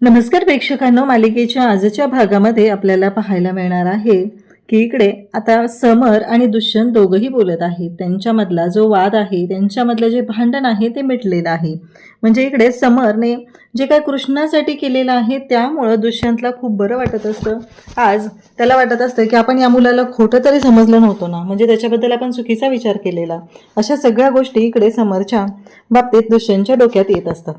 नमस्कार प्रेक्षकांनो, मालिकेच्या आजच्या भागामध्ये आपल्याला पाहायला मिळणार आहे की इकडे आता समर आणि दुष्यंत दोघंही बोलत आहेत. त्यांच्यामधला जो वाद आहे, त्यांच्यामधलं जे भांडण आहे ते मिटलेलं आहे. म्हणजे इकडे समरने जे काय कृष्णासाठी केलेलं आहे त्यामुळं दुष्यंतला खूप बरं वाटत असतं. आज त्याला वाटत असतं की आपण या मुलाला खोटं तरी समजलं नव्हतं ना, म्हणजे त्याच्याबद्दल आपण चुकीचा विचार केलेला. अशा सगळ्या गोष्टी इकडे समरच्या बाबतीत दुष्यंतच्या डोक्यात येत असतात.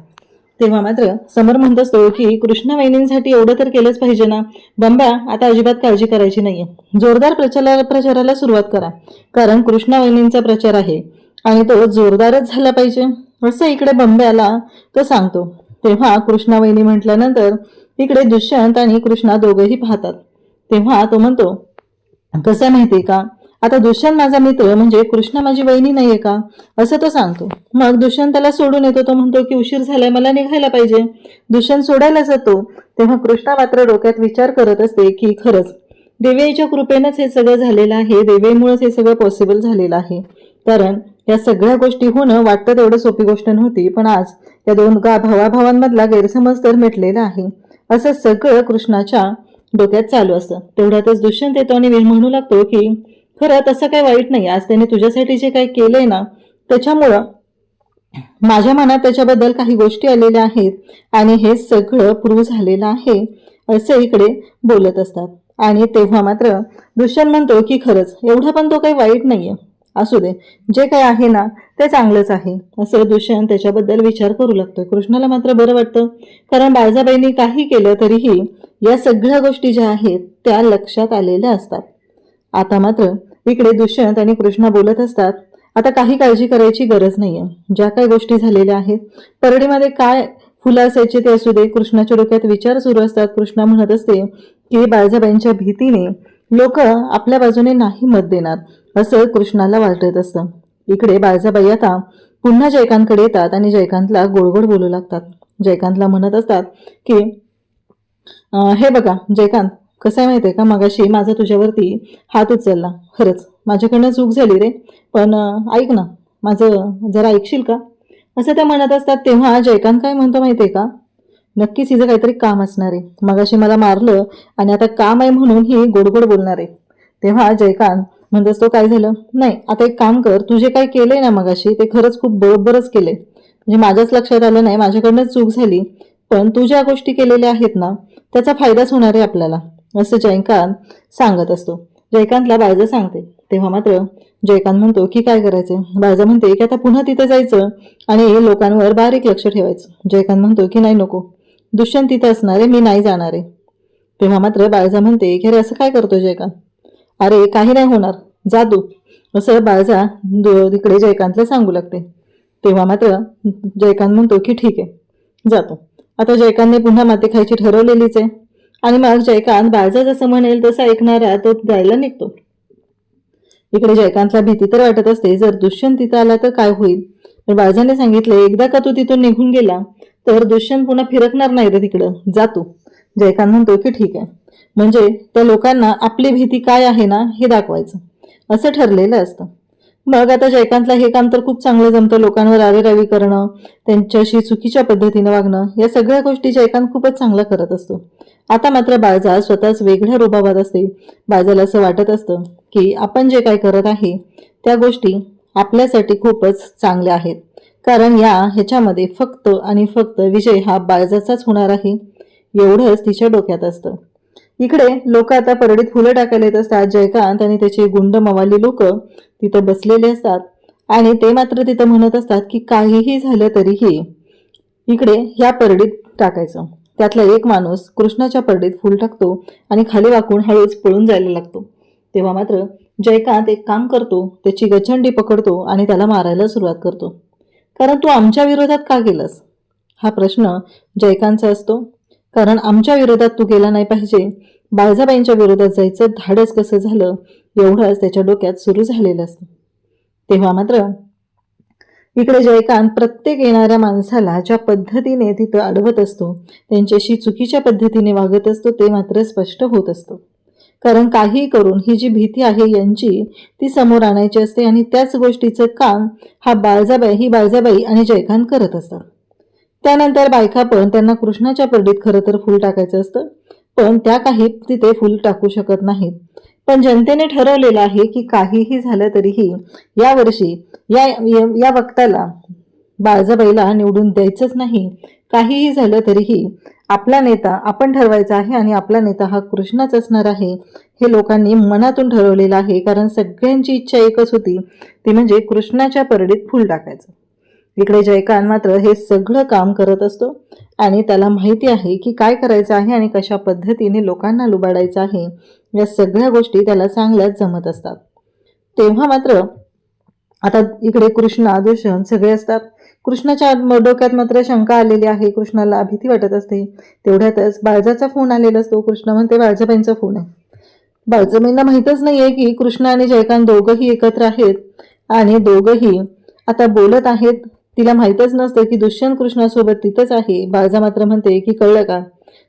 तेव्हा मात्र समर म्हणत असतो की कृष्णा वहिनींसाठी एवढं तर केलंच पाहिजे ना. बंब्या, आता अजिबात काळजी करायची नाहीये. जोरदार प्रचाराला सुरुवात करा, कारण कृष्णा वहिनींचा प्रचार आहे आणि तो जोरदारच झाला पाहिजे, असं इकडे बंब्याला तो सांगतो. तेव्हा कृष्णा वहिनी म्हटल्यानंतर इकडे दुष्यंत आणि कृष्णा दोघंही पाहतात. तेव्हा तो म्हणतो, कसं माहितीये का, आता दुष्यंत माझा मित्र म्हणजे कृष्णा माझी वहिनी नाहीये का, असं तो सांगतो. मग दुष्यंत त्याला सोडून येतो. तो म्हणतो की उशीर झालाय, मला निघायला पाहिजे. दुष्यंत सोडायला जातो. तेव्हा कृष्णा मात्र डोक्यात विचार करत असते की खरंच देवीच्या कृपेनंच हे सगळं झालेलं आहे, देवीमुळेच हे सगळं पॉसिबल झालेलं आहे. कारण या सगळ्या गोष्टी होणं वाटतं तेवढं सोपी गोष्ट नव्हती, पण आज या दोन भावाभावांमधला गैरसमज तर मिटलेला आहे, असं सगळं कृष्णाच्या डोक्यात चालू असतं. तेवढ्यातच दुष्यंत येतो आणि म्हणू लागतो की खरं तसं काही वाईट नाही. आज त्याने तुझ्यासाठी जे काही केलंय ना, त्याच्यामुळं माझ्या मनात त्याच्याबद्दल काही गोष्टी आलेल्या आहेत आणि हे सगळं प्रूव्ह झालेलं आहे, असं इकडे बोलत असतात. आणि तेव्हा मात्र दुष्यंत म्हणतो की खरंच एवढा पण तो काही वाईट नाहीये, असू दे, जे काही आहे ना ते चांगलंच आहे, असं दुष्यंत त्याच्याबद्दल विचार करू लागतोय. कृष्णाला मात्र बरं वाटतं, कारण बाळजाबाईंनी काही केलं तरीही या सगळ्या गोष्टी ज्या आहेत त्या लक्षात आलेल्या असतात. आता मात्र इकडे दुष्यंत आणि कृष्णा बोलत असतात, आता काही काळजी करायची गरज नाहीये. ज्या काही गोष्टी झालेल्या आहेत, परडीमध्ये काय फुलं असायचे ते असू दे. कृष्णाच्या डोक्यात विचार सुरू असतात. कृष्णा म्हणत असते की बाळजाबाईंच्या भीतीने लोक आपल्या बाजूने नाही मत देणार, असं कृष्णाला वाटत असतं. इकडे बाळजाबाई आता पुन्हा जयकांतकडे येतात आणि जयकांतला गोडगोड बोलू लागतात. जयकांतला म्हणत असतात की हे बघा जयकांत, कसं आहे माहिती आहे का, मगाशी माझा तुझ्यावरती हात उचलला, खरंच माझ्याकडनं चूक झाली रे, पण ऐक ना, माझं जरा ऐकशील का, असं त्या म्हणत असतात. तेव्हा जयकांत काय म्हणतो माहिती आहे का, नक्कीच हिचं काहीतरी काम असणार आहे, मगाशी मला मारलं आणि आता काम आहे म्हणून ही गोडगोड बोलणार आहे. तेव्हा जयकांत म्हणत असतो, काय झालं नाही, आता एक काम कर, तू जे काय केलंय ना मगाशी ते खरंच खूप बरोबरच केलंय, म्हणजे माझ्याच लक्षात आलं नाही, माझ्याकडनं चूक झाली, पण तू ज्या गोष्टी केलेल्या आहेत ना त्याचा फायदाच होणार आहे आपल्याला, असं जयकांत सांगत असतो. जयकांतला बाळजा सांगते. तेव्हा मात्र जयकांत म्हणतो की काय करायचंय. बाळजा म्हणते की आता पुन्हा तिथे जायचं आणि लोकांवर बारीक लक्ष ठेवायचं. जयकांत म्हणतो की नाही नको, दुष्यंत तिथे असणार आहे, मी नाही जाणार आहे. तेव्हा मात्र बाळजा म्हणते की अरे असं काय करतोय जयकांत, अरे काही नाही होणार, जा तू, असं बाळजा तिकडे जयकांतला सांगू लागते. तेव्हा मात्र जयकांत म्हणतो की ठीक आहे जातो. आता जयकांतने पुन्हा माती खायची ठरवलेलीच आहे आणि मग जयकांत बाळजा जसं म्हणेल तसं ऐकणारा तो जायला निघतो. इकडे जयकांतला भीती तर वाटत असते, जर दुष्यंत तिथं आला तर काय होईल. पण बाळजाने सांगितले, एकदा का तू तिथून निघून गेला तर दुष्यंत पुन्हा फिरकणार नाही रे तिकडं, जातो. जयकांत म्हणतो की ठीक आहे, म्हणजे त्या लोकांना आपली भीती काय आहे ना हे दाखवायचं, असं ठरलेलं असतं. मग आता जयकांतला हे काम तर खूप चांगलं जमतं, लोकांवर आरेरावी करणं, त्यांच्याशी चुकीच्या पद्धतीनं वागणं, या सगळ्या गोष्टी जयकांत खूपच चांगला करत असतो. आता मात्र बाळजा स्वतःच वेगळ्या रूपात असते. बाळजाला असं वाटत असतं की आपण जे काय करत आहे त्या गोष्टी आपल्यासाठी खूपच चांगल्या आहेत, कारण ह्याच्यामध्ये फक्त आणि फक्त विजय हा बाळजाचाच होणार आहे, एवढंच तिच्या डोक्यात असतं. इकडे लोक आता परडीत फुलं टाकायला येत असतात. जयकांत आणि त्याचे गुंड मवाली लोक तिथं बसलेले असतात आणि ते मात्र तिथं म्हणत असतात की काहीही झालं तरीही इकडे ह्या परडीत टाकायचं. त्यातला एक माणूस कृष्णाच्या परडीत फुल टाकतो आणि खाली वाकून हळूच पळून जायला लागतो. तेव्हा मात्र जयकांत एक काम करतो, त्याची गचंडी पकडतो आणि त्याला मारायला सुरुवात करतो. कारण तू आमच्या विरोधात का गेलास, हा प्रश्न जयकांतचा असतो. कारण आमच्या विरोधात तू गेला नाही पाहिजे, बाळजाबाईंच्या विरोधात जायचं धाडस कसं झालं, एवढंच त्याच्या डोक्यात सुरू झालेलं असतं. तेव्हा मात्र इकडे जयकांत प्रत्येक येणाऱ्या माणसाला ज्या पद्धतीने तिथं अडवत असतो, त्यांच्याशी चुकीच्या पद्धतीने वागत असतो, ते मात्र स्पष्ट होत असतं. कारण काही करून ही जी भीती आहे यांची ती समोर आणायची असते आणि त्याच गोष्टीचं काम ही बाळजाबाई आणि जयकांत करत असतात. त्यानंतर बायका पण त्यांना कृष्णाच्या परडीत खरं तर फूल टाकायचं असतं, पण त्या काही तिथे फूल टाकू शकत नाहीत. पण जनतेने ठरवलेलं आहे की काहीही झालं तरीही यावर्षी या वक्ताला बाळजाबाईला निवडून द्यायचंच नाही. काहीही झालं तरीही आपला नेता आपण ठरवायचा आहे आणि आपला नेता हा कृष्णच असणार आहे, हे लोकांनी मनातून ठरवलेलं आहे. कारण सगळ्यांची इच्छा एकच होती, ती म्हणजे कृष्णाच्या परडीत फूल टाकायचं. इकडे जयकांत मात्र हे सगळं काम करत असतो आणि त्याला माहिती आहे की काय करायचं आहे आणि कशा पद्धतीने लोकांना लुबाडायचं आहे. या सगळ्या गोष्टी त्याला चांगल्याच जमत असतात. तेव्हा मात्र आता इकडे कृष्णा दुष्यंत सगळे असतात. कृष्णाच्या डोक्यात मात्र शंका आलेली आहे, कृष्णाला भीती वाटत असते. तेवढ्यातच बाळजाचा फोन आलेला असतो. कृष्णा म्हणते बाळजाबाईंचा फोन आहे. बाळजाबाईंना माहीतच नाहीये की कृष्णा आणि जयकांत दोघंही एकत्र आहेत आणि दोघंही आता बोलत आहेत. तिला माहीतच नसतं की दुष्यंत कृष्णासोबत तिथंच आहे. बाळजा मात्र म्हणते की कळलं का,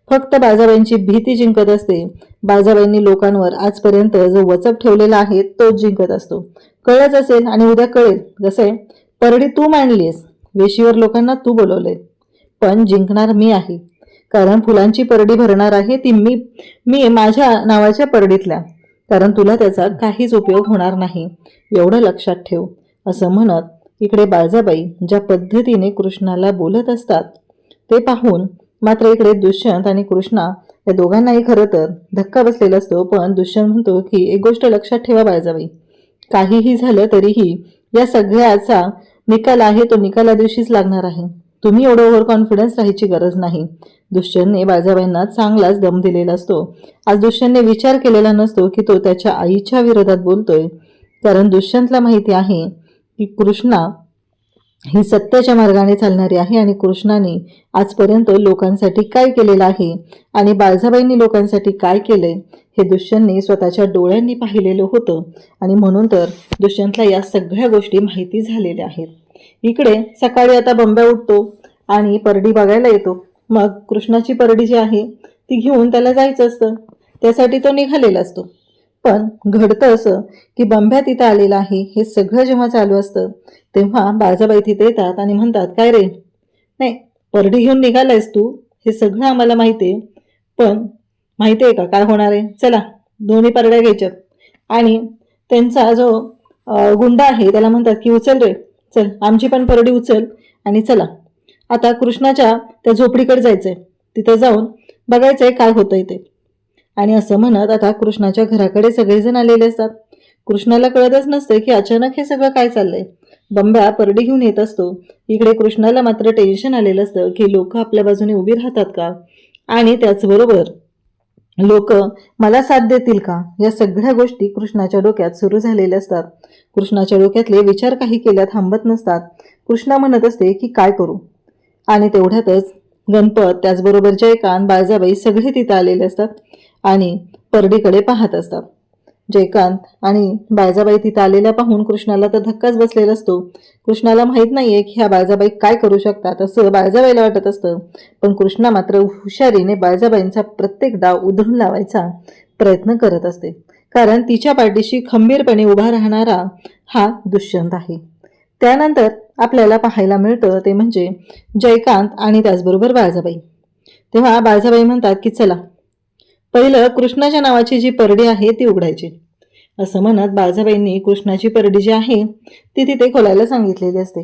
फक्त बाळजाबाईंची भीती जिंकत असते. बाळजाबाईंनी लोकांवर आजपर्यंत जो वचक ठेवलेला आहे तोच जिंकत असतो. कळलंच असेल आणि उद्या कळेल. कसं आहे, परडी तू मांडलीस, वेशीवर लोकांना तू बोलवलंय, पण जिंकणार मी आहे. कारण फुलांची परडी भरणार आहे ती मी माझ्या नावाच्या परडीतल्या. कारण तुला त्याचा काहीच उपयोग होणार नाही, एवढं लक्षात ठेव. असं म्हणत इकडे बाळजाबाई ज्या पद्धतीने कृष्णाला बोलत असतात ते पाहून मात्र इकडे दुष्यंत आणि कृष्णा या दोघांनाही खरं तर धक्का बसलेला असतो. पण दुष्यंत म्हणतो की एक गोष्ट लक्षात ठेवा बाळजाबाई, काहीही झालं तरीही या सगळ्याचा निकाल आहे तो निकाला दिवशीच लागणार आहे. तुम्ही एवढं ओव्हर कॉन्फिडन्स राहायची गरज नाही. दुष्यंतने बाळजाबाईंना चांगलाच दम दिलेला असतो. आज दुष्यंतने विचार केलेला नसतो की तो त्याच्या आईच्या विरोधात बोलतोय. कारण दुष्यंतला माहिती आहे की कृष्णा ही सत्याच्या मार्गाने चालणारी आहे आणि कृष्णाने आजपर्यंत लोकांसाठी काय केलेलं आहे आणि बाळजाबाईंनी लोकांसाठी काय केलंय हे दुष्यंतने स्वतःच्या डोळ्यांनी पाहिलेलं होतं. आणि म्हणून तर दुष्यंतला या सगळ्या गोष्टी माहिती झालेल्या आहेत. इकडे सकाळी आता बंब्या उठतो आणि परडी बघायला येतो. मग कृष्णाची परडी जी आहे ती घेऊन त्याला जायचं असतं, त्यासाठी तो निघालेला असतो. पण घडतं असं की बंब्या तिथं आलेला आहे. हे सगळं जेव्हा चालू असतं तेव्हा बाळजाबाई तिथे येतात आणि म्हणतात, काय रे, नाही परडी घेऊन निघालायस तू, हे सगळं आम्हाला माहिती आहे, पण माहिती आहे का काय होणार आहे, चला दोन्ही परड्या घ्यायच्यात. आणि त्यांचा जो गुंडा आहे त्याला म्हणतात की उचल रे, चल आमची पण परडी उचल आणि चला आता कृष्णाच्या त्या झोपडीकडे जायचंय, तिथं जाऊन बघायचंय काय होतंय ते. आणि असं म्हणत आता कृष्णाच्या घराकडे सगळेजण आलेले असतात. कृष्णाला कळतच नसतं की अचानक हे सगळं काय चाललंय. बंब्या परडी घेऊन येत असतो. इकडे कृष्णाला मात्र टेन्शन आलेलं असतं की लोक आपल्या बाजूने उभी राहतात का आणि त्याचबरोबर लोक मला साथ देतील का. या सगळ्या गोष्टी कृष्णाच्या डोक्यात सुरू झालेल्या असतात. कृष्णाच्या डोक्यातले विचार काही केल्या थांबत नसतात. कृष्णा म्हणत असते की काय करू. आणि तेवढ्यातच गणपत त्याचबरोबर जयकांत बाळजाबाई सगळे तिथं आलेले असतात आणि परडीकडे पाहत असतात. जयकांत आणि बाळजाबाई तिथं आलेल्या पाहून कृष्णाला तर धक्काच बसलेला असतो. कृष्णाला माहीत नाहीये की ह्या बाळजाबाई काय करू शकतात असं बाळजाबाईला वाटत असतं. पण कृष्णा मात्र हुशारीने बाळजाबाईंचा प्रत्येक डाव उधळून लावायचा प्रयत्न करत असते. कारण तिच्या पाठीशी खंबीरपणे उभा राहणारा हा दुष्यंत आहे. त्यानंतर आपल्याला पाहायला मिळतं ते म्हणजे जयकांत आणि त्याचबरोबर बाळजाबाई. तेव्हा बाळजाबाई म्हणतात की चला पहिलं कृष्णाच्या नावाची जी परडी आहे ती उघडायची. असं म्हणत बाळजाबाईंनी कृष्णाची परडी जी आहे ती तिथे खोलायला सांगितलेली असते.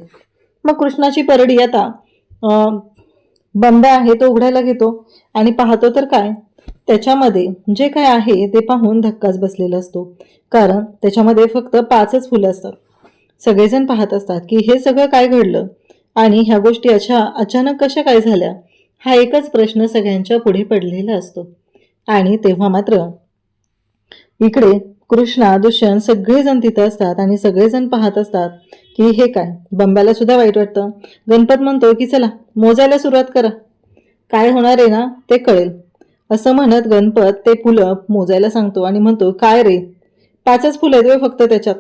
मग कृष्णाची परडी आता बंब्या आहे तो उघडायला घेतो आणि पाहतो तर काय, त्याच्यामध्ये जे काय आहे ते पाहून धक्काच बसलेला असतो. कारण त्याच्यामध्ये फक्त 5च फुलं असतात. सगळेजण पाहत असतात की हे सगळं काय घडलं आणि ह्या गोष्टी अचानक कशा काय झाल्या, हा एकच प्रश्न सगळ्यांच्या पुढे पडलेला असतो. आणि तेव्हा मात्र इकडे कृष्णा दुष्यंत सगळेजण तिथं असतात आणि सगळेजण पाहत असतात की हे काय. बंब्याला सुद्धा वाईट वाटतं. गणपत म्हणतो की चला मोजायला सुरुवात करा, काय होणार आहे ना ते कळेल. असं म्हणत गणपत ते फुलं मोजायला सांगतो आणि म्हणतो काय रे, 5च फुलं आहेत फक्त त्याच्यात.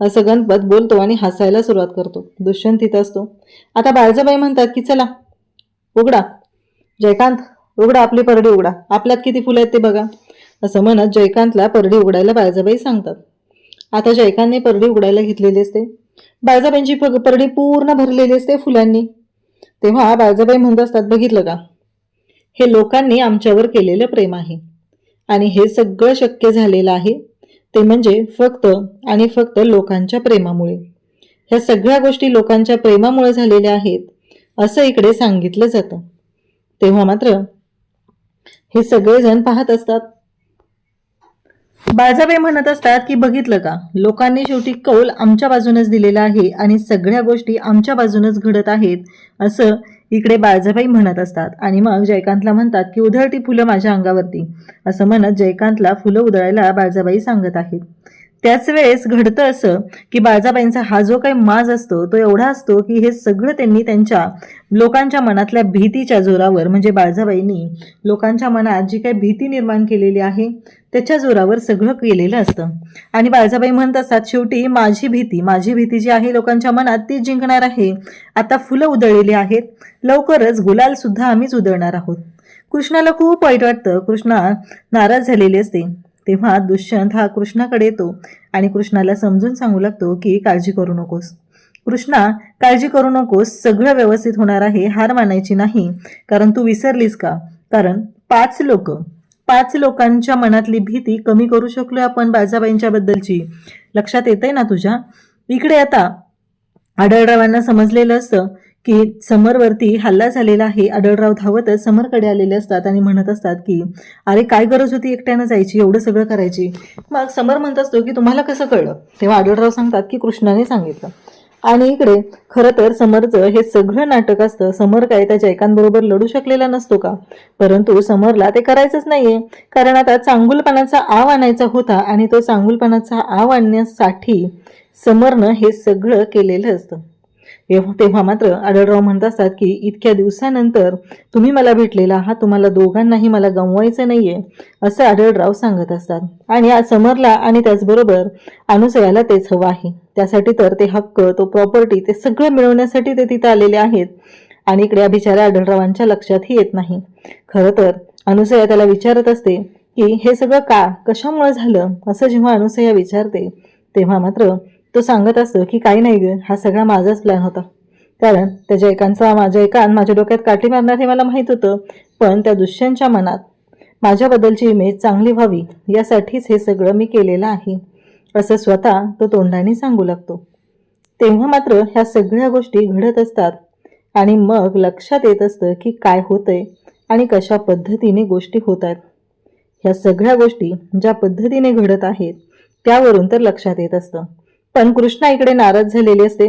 असं गणपत बोलतो आणि हसायला सुरुवात करतो. दुष्यंत तिथं असतो. आता बाळजाबाई म्हणतात की चला उघडा, जयकांत उघडा आपली परडी उघडा, आपल्यात किती फुलं आहेत ते बघा. असं म्हणत जयकांतला परडी उघडायला बाळजाबाई सांगतात. आता जयकांतने परडी उघडायला घेतलेली असते. बाळजाबाईंची परडी पूर्ण भरलेली असते फुलांनी. तेव्हा बाळजाबाई म्हणत असतात, बघितलं का, हे लोकांनी आमच्यावर केलेलं प्रेम आहे आणि हे सगळं शक्य झालेलं आहे ते म्हणजे फक्त आणि फक्त लोकांच्या प्रेमामुळे. ह्या सगळ्या गोष्टी लोकांच्या प्रेमामुळे झालेल्या आहेत असं इकडे सांगितलं जातं. तेव्हा मात्र हे सगळेजण पाहत असतात. बाळजाबाई म्हणत असतात की बघितलं का, लोकांनी शेवटी कौल आमच्या बाजूनच दिलेला आहे आणि सगळ्या गोष्टी आमच्या बाजूनच घडत आहेत असं इकडे बाळजाबाई म्हणत असतात. आणि मग जयकांतला म्हणतात की उधळती फुलं माझ्या अंगावरती असं म्हणत जयकांतला फुलं उधळायला बाळजाबाई सांगत आहेत. त्याच वेळेस घडतं असं की बाळजाबाईंचा हा जो काही माज असतो तो एवढा असतो की हे सगळं त्यांनी त्यांच्या लोकांच्या मनातल्या भीतीच्या जोरावर, म्हणजे बाळजाबाईंनी लोकांच्या मनात जी काही भीती निर्माण केलेली आहे त्याच्या जोरावर सगळं केलेलं असतं. आणि बाळजाबाई म्हणत असतात शेवटी माझी भीती जी आहे लोकांच्या मनात ती जिंकणार आहे. आता फुलं उधळलेली आहेत, लवकरच गुलाल सुद्धा आम्हीच उधळणार आहोत. कृष्णाला खूप वाईट वाटतं, कृष्णा नाराज झालेली असते. तेव्हा दुष्यंत हा कृष्णाकडे येतो आणि कृष्णाला समजून सांगू लागतो की काळजी करू नकोस कृष्णा, काळजी करू नकोस, सगळं व्यवस्थित होणार आहे, हार मानायची नाही. कारण तू विसरलीस का, कारण पाच लोकांच्या मनातली भीती कमी करू शकलो आपण बाळजाबाईंच्या बद्दलची. लक्षात येतंय ना तुझ्या. इकडे आता आढळरावांना समजलेलं असतं की समरवरती हल्ला झालेला आहे. आढळराव धावतच समरकडे आलेले असतात आणि म्हणत असतात की अरे काय गरज होती एकट्यानं जायची, एवढं सगळं करायची. मग समर म्हणत असतो की तुम्हाला कसं कळलं. तेव्हा आढळराव सांगतात की कृष्णाने सांगितलं. आणि इकडे खरं तर समरचं हे सगळं नाटक असतं. समर काय त्या जयकांतबरोबर लढू शकलेला नसतो का, परंतु समरला ते करायचंच नाहीये. कारण आता चांगुलपणाचा आव आणायचा होता आणि तो चांगुलपणाचा आव आणण्यासाठी समरनं हे सगळं केलेलं असतं. तेव्हा मात्र आढळराव म्हणत असतात की इतक्या दिवसानंतर तुम्ही मला भेटलेला आहात, तुम्हाला दोघांनाही मला गमवायचं नाहीये असं आढळराव सांगत असतात. आणि समरला आणि त्याचबरोबर अनुसयाला तेच हवं आहे. त्यासाठी तर ते हक्क, तो प्रॉपर्टी, ते सगळं मिळवण्यासाठी ते तिथे आलेले आहेत. आणि इकडे या बिचाऱ्या आढळरावांच्या लक्षातही येत नाही. खरं तर अनुसया त्याला विचारत असते की हे सगळं का, कशामुळे झालं असं. जेव्हा अनुसया विचारते तेव्हा मात्र तो सांगत असतो की काही नाही ग, हा सगळा माझाच प्लॅन होता. कारण त्या जयकांत माझ्या डोक्यात काठी मारणार हे मला माहीत होतं, पण त्या दुष्यंतच्या मनात माझ्याबद्दलची इमेज चांगली व्हावी यासाठीच हे सगळं मी केलेलं आहे असं स्वतः तो तोंडाने सांगू लागतो. तेव्हा मात्र ह्या सगळ्या गोष्टी घडत असतात आणि मग लक्षात येत असतं की काय होतंय आणि कशा पद्धतीने गोष्टी होत आहेत. ह्या सगळ्या गोष्टी ज्या पद्धतीने घडत आहेत त्यावरून तर लक्षात येत असतं. पण कृष्णा इकडे नाराज झालेली असते.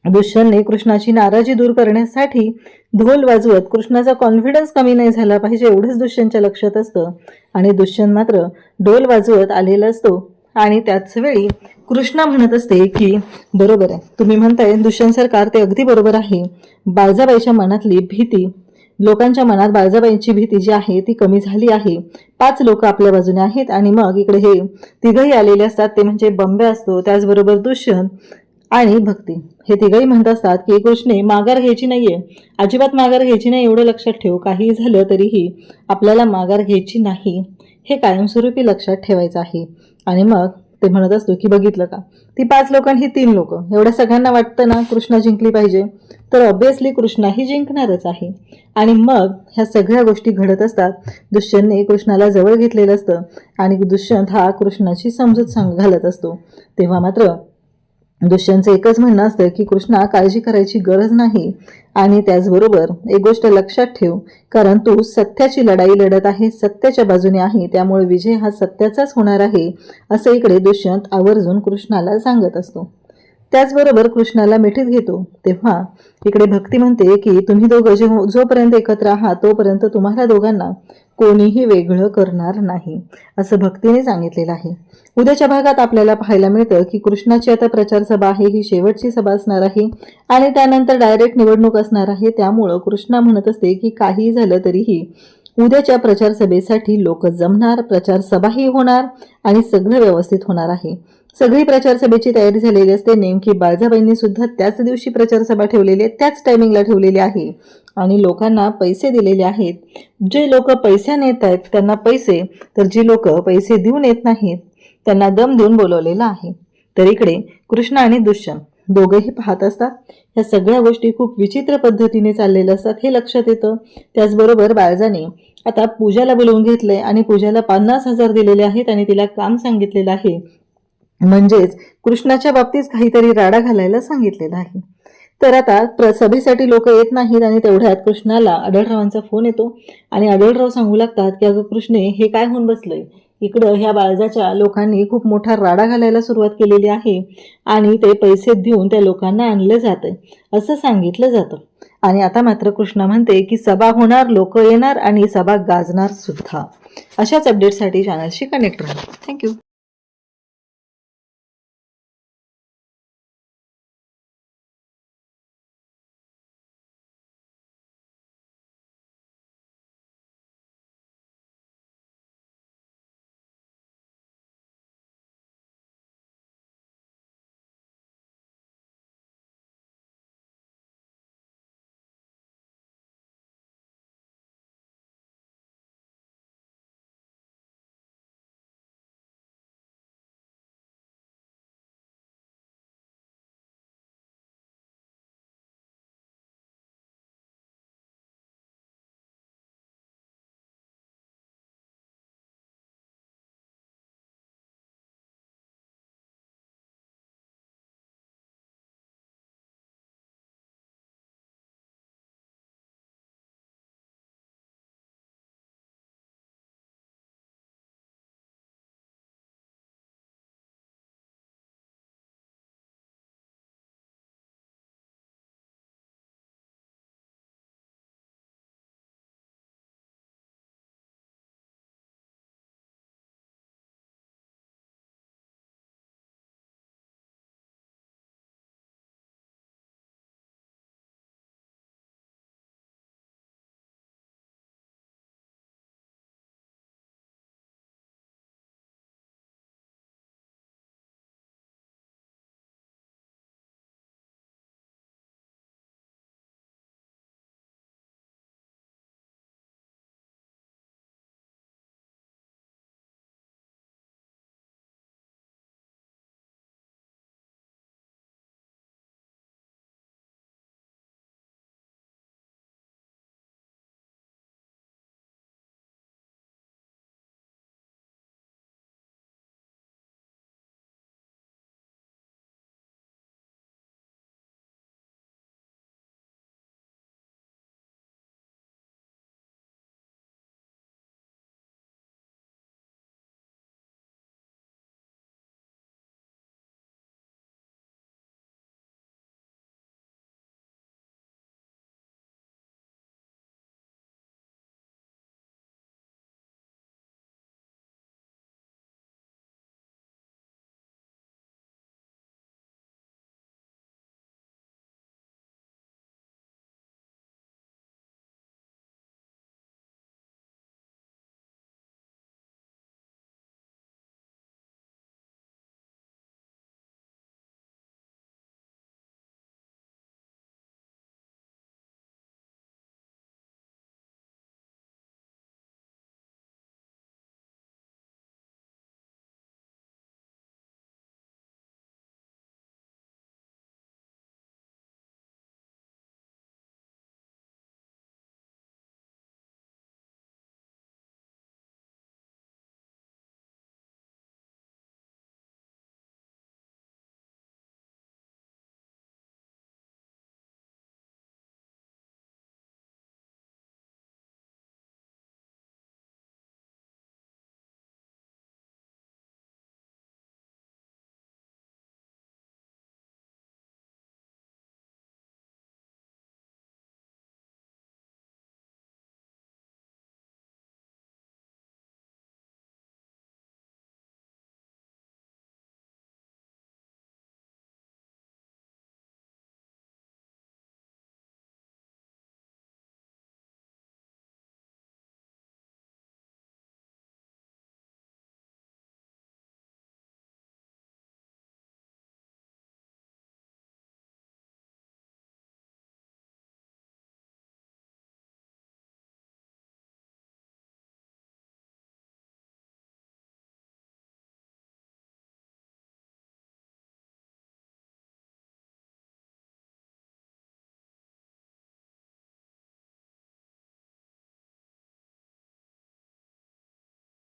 दुष्यंतने कृष्णाची नाराजी दूर करण्यासाठी ढोल वाजवत कृष्णाचा कॉन्फिडन्स कमी नाही झाला पाहिजे एवढंच दुष्यंतच्या लक्षात असतं. आणि दुष्यंत मात्र ढोल वाजवत आलेला असतो. आणि त्याच वेळी कृष्णा म्हणत असते की बरोबर आहे तुम्ही म्हणताय दुष्यंत सरकार, ते अगदी बरोबर आहे. बाळजाबाईच्या मनातली भीती, लोकांच्या मनात बाळजाबाईंची भीती जी आहे ती कमी झाली आहे. 5 लोक आपल्या बाजूने आहेत आणि मग इकडे हे तिघही आलेले असतात, ते म्हणजे बंब्या असतो, त्याचबरोबर दुष्यंत आणि भक्ती. हे तिघही म्हणत असतात की कृष्णे माघार घ्यायची नाहीये, अजिबात माघार घ्यायची नाही, एवढं लक्षात ठेव. काही झालं तरीही आपल्याला माघार घ्यायची नाही हे कायमस्वरूपी लक्षात ठेवायचं आहे. आणि मग ते म्हणत असतो की बघितलं का, ती 5 लोक आणि ही 3 लोक, एवढ्या सगळ्यांना वाटतं ना कृष्णा जिंकली पाहिजे, तर ऑब्व्हियसली कृष्णाही जिंकणारच आहे. आणि मग ह्या सगळ्या गोष्टी घडत असतात. दुष्यंतने कृष्णाला जवळ घेतलेलं असतं आणि दुष्यंत हा कृष्णाची समजूत घालत असतो. तेव्हा मात्र दुष्यंतचं एकच म्हणणं असतं की कृष्णा काळजी करायची गरज नाही. आणि त्याचबरोबर एक गोष्ट लक्षात ठेव, कारण तू सत्याची लढाई लढत आहे, सत्याच्या बाजूने आहे, त्यामुळे विजय हा सत्याचाच होणार आहे असं इकडे दुष्यंत आवर्जून कृष्णाला सांगत असतो. त्याचबरोबर कृष्णाला मिठीत घेतो. तेव्हा इकडे भक्ती म्हणते की तुम्ही दोघं जोपर्यंत एकत्र आहात तोपर्यंत तुम्हाला दोघांना कोणीही वेगळं करणार नाही असं भक्तीने सांगितलेलं आहे. उद्याच्या भागात आपल्याला पाहायला मिळतं की कृष्णाची आता प्रचार सभा आहे, ही शेवटची सभा असणार आहे आणि त्यानंतर डायरेक्ट निवडणूक असणार आहे. त्यामुळं कृष्णा म्हणत असते की काही झालं तरीही उद्याच्या प्रचार सभेसाठी लोक जमणार, प्रचार सभाही होणार आणि सगळं व्यवस्थित होणार आहे. सगळी प्रचार सभेची तयारी झालेली असते. नेमकी बाळजाबाईंनी सुद्धा त्याच दिवशी प्रचार सभा ठेवलेली आहे, त्याच टायमिंगला ठेवलेली आहे आणि लोकांना पैसे दिलेले आहेत. जे लोक पैशाने येत आहेत त्यांना पैसे, तर जी लोक पैसे देऊन येत नाहीत त्यांना दम देऊन बोलवलेलं आहे. तर इकडे कृष्ण आणि दुष्यंत दोघेही पाहत असतात. ह्या सगळ्या गोष्टी खूप विचित्र पद्धतीने चाललेल्या असतात हे लक्षात येतं. त्याचबरोबर बाळजाने आता पूजाला बोलवून घेतलंय आणि पूजाला 50,000 दिलेले आहेत आणि तिला काम सांगितलेलं आहे. म्हणजेच कृष्णाच्या बाबतीत काहीतरी राडा घालायला सांगितलेला आहे. तर आता सभेसाठी लोक येत नाहीत आणि तेवढ्यात कृष्णाला आढळरावांचा फोन येतो आणि आढळराव सांगू लागतात की अगं कृष्णे, हे काय होऊन बसलंय, इकडं ह्या बाळजाच्या लोकांनी खूप मोठा राडा घालायला सुरुवात केलेली आहे आणि ते पैसे देऊन त्या लोकांना आणलं जातंय असं सांगितलं जातं. आणि आता मात्र कृष्णा म्हणते की सभा होणार, लोक येणार आणि सभा गाजणार सुद्धा. अशाच अपडेटसाठी चॅनलशी कनेक्ट राहा. थँक्यू.